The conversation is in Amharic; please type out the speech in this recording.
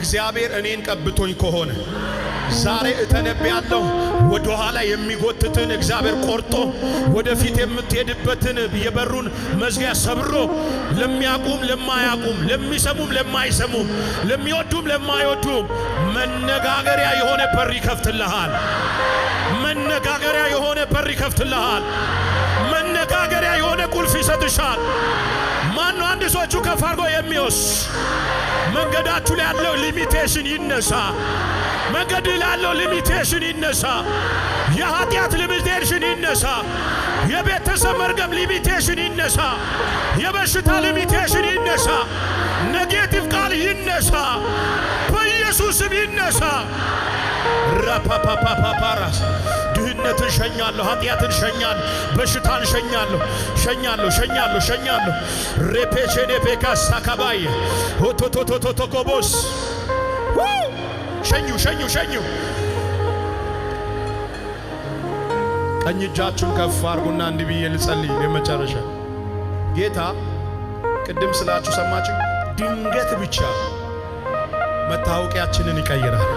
እግዚአብሔር እኔን ቀብቶኝ ከሆነ ዛሬ እተነብያለሁ። ወደ ኋላ የሚጎትትን እግዚአብሔር ቆርጦ ወደፊት የምትሄድበትን የበሩን መዝጊያ ሰብሮ ለሚያቁም ለማያቁም፣ ለሚሰሙም ለማይሰሙም፣ ለሚወዱም ለማይወዱም መነጋገሪያ የሆነ በር ይከፍትልሃል። መነጋገሪያ የሆነ በር ይከፍትልሃል። መነጋገሪያ የሆነ ቁልፍ ይሰጥሻል። ማን ነው አንድ ሰዎቹ ከፍ አድርጎ የሚወስ መንገዳችሁ ላይ ያለው ሊሚቴሽን ይነሳ። መንገድ ላይ ያለው ሊሚቴሽን ይነሳ። የኃጢአት ሊሚቴሽን ይነሳ። የቤተሰብ መርገም ሊሚቴሽን ይነሳ። የበሽታ ሊሚቴሽን ይነሳ። ኔጌቲቭ ቃል ይነሳ። በኢየሱስም ይነሳ። ራፓፓፓፓራስ ድህነትን ሸኛለሁ፣ ኃጢአትን ሸኛለሁ፣ በሽታን ሸኛለሁ፣ ሸኛለሁ። ሬፔቼኔ ፔካስ ሳካባይ ሆቶቶቶቶኮቦስ ሸኙ። ቀኝ እጃችሁን ከፍ አድርጉና እንዲህ ብዬ ልጸልይ። የመጨረሻ ጌታ ቅድም ስላችሁ ሰማችሁ። ድንገት ብቻ መታወቂያችንን ይቀይራል።